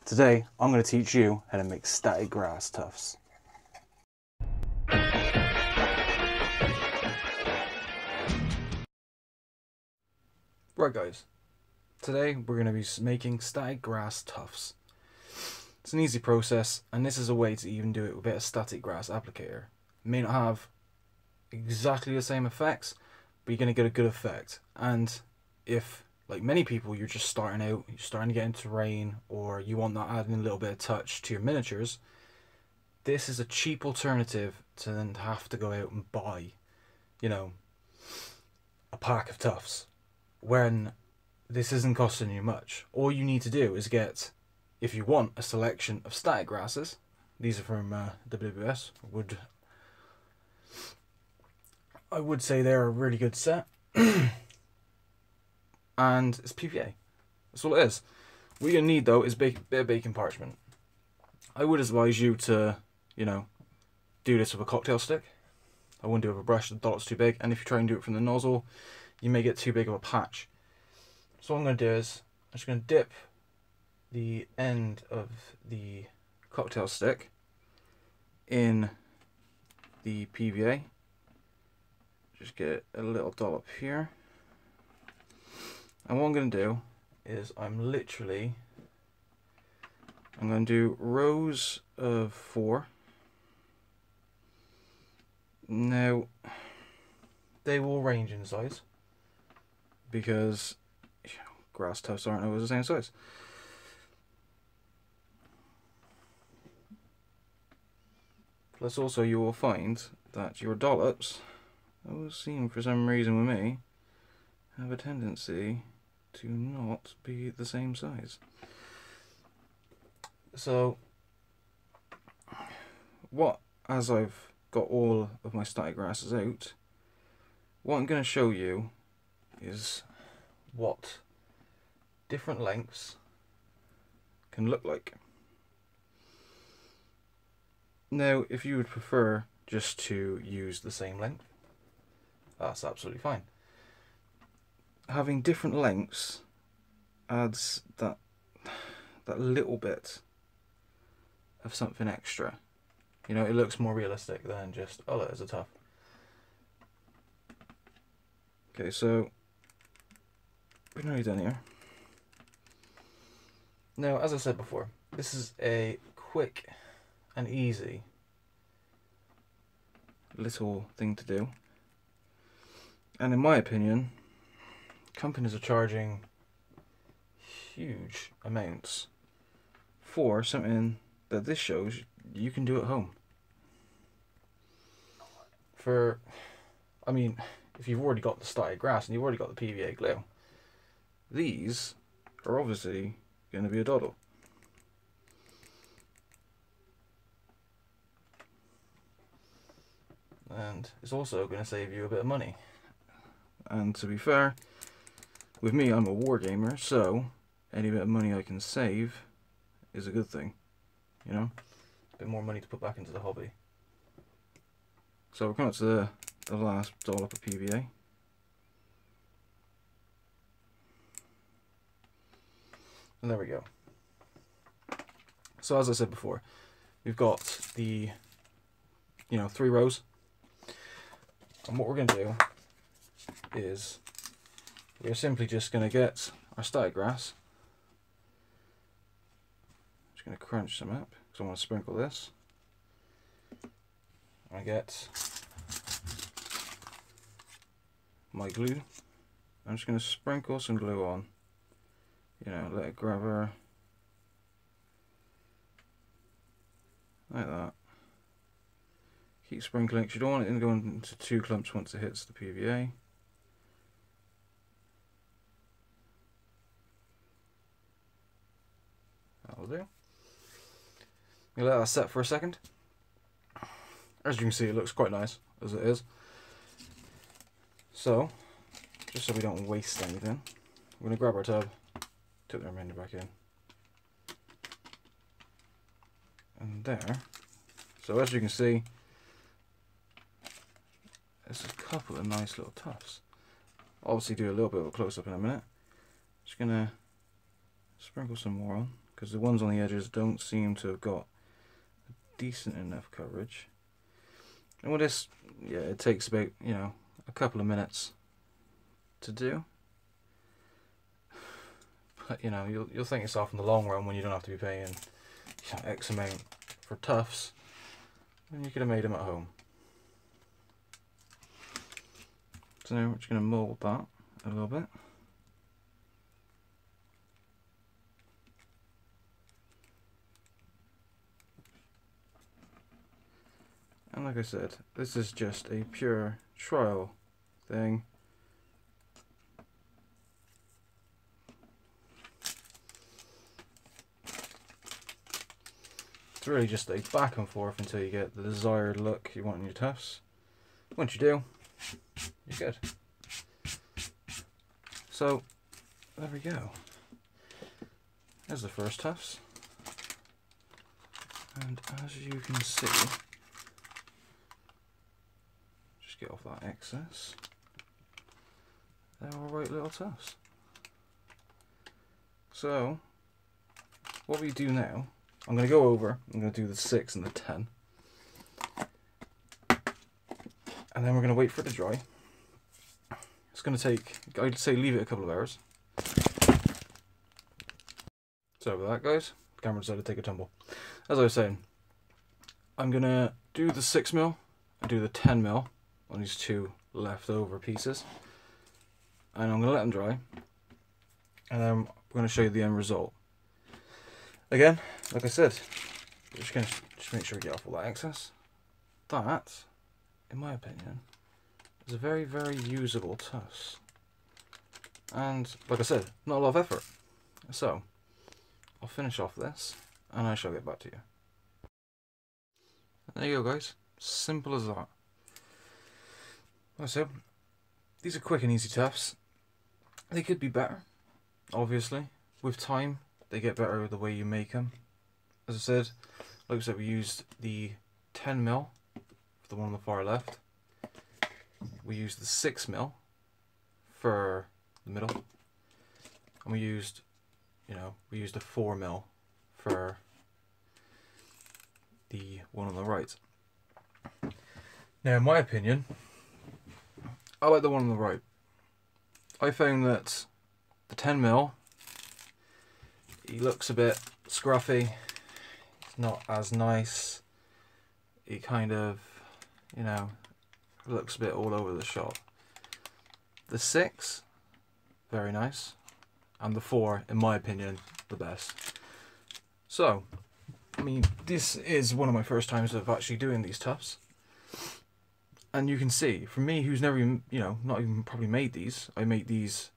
Today, I'm going to teach you how to make static grass tufts. Right guys, today we're going to be making static grass tufts. It's an easy process, and this is a way to even do it with a static grass applicator. It may not have exactly the same effects, but you're going to get a good effect. And if, like many people, you're just starting out, you're starting to get into terrain, or you want that adding a little bit of touch to your miniatures, this is a cheap alternative to then have to go out and buy, a pack of tufts, when this isn't costing you much. All you need to do is get, if you want, a selection of static grasses. These are from WWS. I would say they're a really good set. And it's PVA. That's all it is. What you need though is a bit of baking parchment. I would advise you to, do this with a cocktail stick. I wouldn't do it with a brush, the dot's too big, and if you try and do it from the nozzle, you may get too big of a patch. So what I'm going to do is, I'm just going to dip the end of the cocktail stick in the PVA. Just get a little dollop here. And what I'm going to do is I'm going to do rows of 4. Now, they will range in size because grass tufts aren't always the same size. Plus also you will find that your dollops, I always seem for some reason with me, have a tendency to not be the same size. So, as I've got all of my static grasses out, what I'm going to show you is what different lengths can look like. Now, if you would prefer just to use the same length, that's absolutely fine. Having different lengths adds that little bit of something extra. It looks more realistic than just, oh look, there's a tuft. Okay, so we're nearly done here. Now, as I said before, this is a quick and easy little thing to do. And in my opinion, companies are charging huge amounts for something that this shows you can do at home. If you've already got the static grass and you've already got the PVA glue, these are obviously going to be a doddle. And it's also going to save you a bit of money. And to be fair, with me, I'm a war gamer, so any bit of money I can save is a good thing. A bit more money to put back into the hobby. So we're coming up to the last dollop of PVA. And there we go. So as I said before, we've got the 3 rows. And what we're going to do is we're simply just going to get our static grass. Just going to crunch some up because I want to sprinkle this. I get my glue. I'm just going to sprinkle some glue on. Let it grab her like that. Keep sprinkling because you don't want it to go into 2 clumps once it hits the PVA. That'll do. You let that set for a second. As you can see, it looks quite nice as it is. So, just so we don't waste anything, we're going to grab our tub, put the remainder back in. And there. So as you can see, there's a couple of nice little tufts. Obviously do a little bit of a close-up in a minute. Just going to sprinkle some more on, because the ones on the edges don't seem to have got decent enough coverage. And with this, yeah, it takes about, you know, a couple of minutes to do. But, you know, you'll thank yourself in the long run when you don't have to be paying, you know, X amount for tufts, and you could have made them at home. So now we're just going to mould that a little bit. And like I said, this is just a pure trial thing. It's really just a back and forth until you get the desired look you want in your tufts. Once you do, you're good. So, there we go. There's the first tufts. And as you can see, just get off that excess. They're alright little tufts. So, what we do now, I'm going to go over, I'm going to do the 6 and the 10. And then we're going to wait for it to dry. It's going to take, I'd say leave it a couple of hours. Sorry about that, guys. The camera decided to take a tumble. As I was saying, I'm going to do the 6mm and do the 10mm on these two leftover pieces. And I'm going to let them dry. And then I'm going to show you the end result. Again, like I said, we're just going to make sure we get off all that excess. That, in my opinion, is a very, very usable tuft. And, like I said, not a lot of effort. So, I'll finish off this, and I shall get back to you. And there you go, guys. Simple as that. Like I said, these are quick and easy tufts. They could be better, obviously. With time, they get better the way you make them. As I said, like I said, we used the 10mm, the one on the far left. We used the 6mm for the middle. And we used, you know, we used a 4mm for the one on the right. Now, in my opinion, I like the one on the right. I found that the 10mm, he looks a bit scruffy. It's not as nice. He kind of, you know, looks a bit all over the shot. The 6, very nice. And the 4, in my opinion, the best. So, I mean, this is one of my first times of actually doing these tufts. And you can see, for me, who's never even, you know, not even probably made these, I make these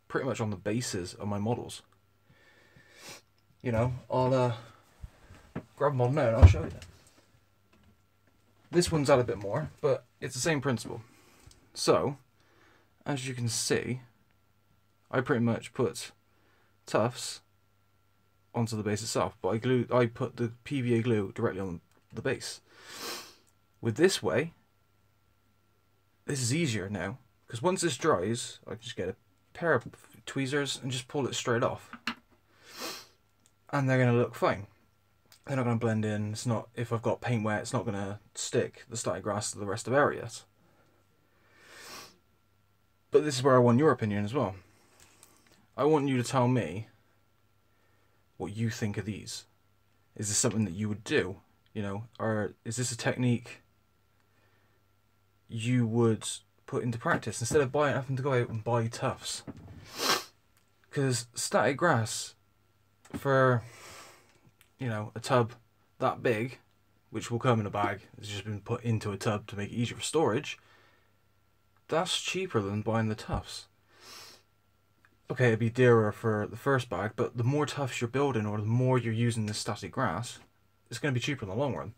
pretty much on the basis of my models. You know, I'll grab a model now and I'll show you. This one's out a bit more, but it's the same principle. So, as you can see, I pretty much put tufts onto the base itself, but I put the PVA glue directly on the base. With this way, this is easier now, because once this dries, I can just get a pair of tweezers and just pull it straight off. And they're going to look fine. They're not going to blend in. It's not, if I've got paint wet, it's not going to stick the static grass to the rest of areas. But this is where I want your opinion as well. I want you to tell me what you think of these. Is this something that you would do? You know, or is this a technique you would put into practice instead of having to go out and buy tufts? Because static grass, for, you know, a tub that big, which will come in a bag, it's just been put into a tub to make it easier for storage, that's cheaper than buying the tufts. Okay, it'd be dearer for the first bag, but the more tufts you're building, or the more you're using this static grass, it's going to be cheaper in the long run.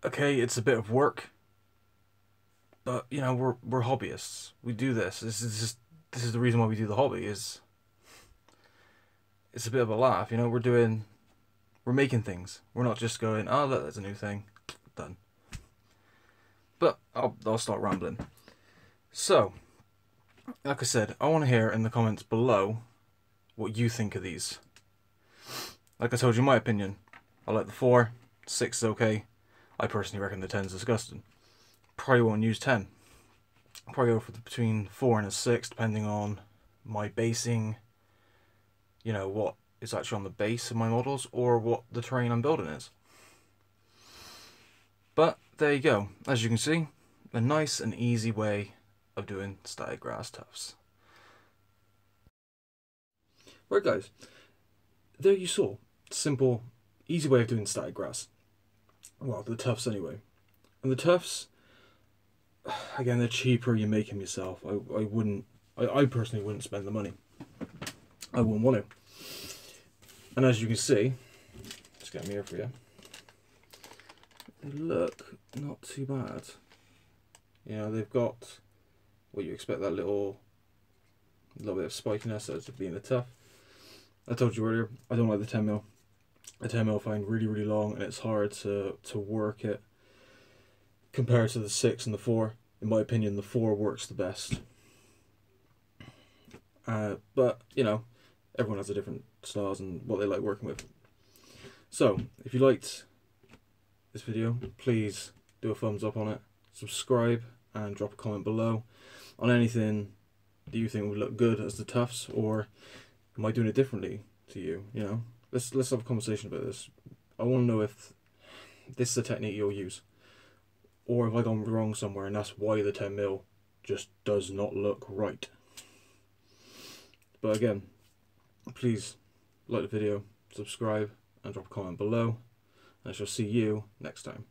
Okay, it's a bit of work, but, you know, we're hobbyists. We do this. This is the reason why we do the hobby. Is it's a bit of a laugh, you know. We're making things. We're not just going, oh look, there's a new thing, done. But I'll start rambling. So, like I said, I want to hear in the comments below what you think of these. Like I told you, my opinion, I like the 4, 6 is okay. I personally reckon the 10 is disgusting. Probably won't use 10. Probably go for between 4 and a 6, depending on my basing, you know, what is actually on the base of my models, or what the terrain I'm building is. But there you go. As you can see, a nice and easy way of doing static grass tufts. Right guys, there you saw. Simple, easy way of doing static grass. Well, the tufts anyway. And the tufts, again, they're cheaper, you make them yourself. I personally wouldn't spend the money. I wouldn't want to. And as you can see, just get them here for you. They look not too bad. You know, they've got what you expect, that little bit of spikiness as of being a tuft. I told you earlier, I don't like the 10mm. The 10mm I find really, really long, and it's hard to work it compared to the 6 and the 4. In my opinion, the 4 works the best. But, you know, everyone has a different styles and what they like working with. So, if you liked this video, please do a thumbs up on it, subscribe, and drop a comment below on anything that you think would look good as the tufts, or am I doing it differently to you? You know, let's have a conversation about this. I want to know if this is a technique you'll use, or have I gone wrong somewhere and that's why the 10mm just does not look right. But again, please like the video, subscribe, and drop a comment below, and I shall see you next time.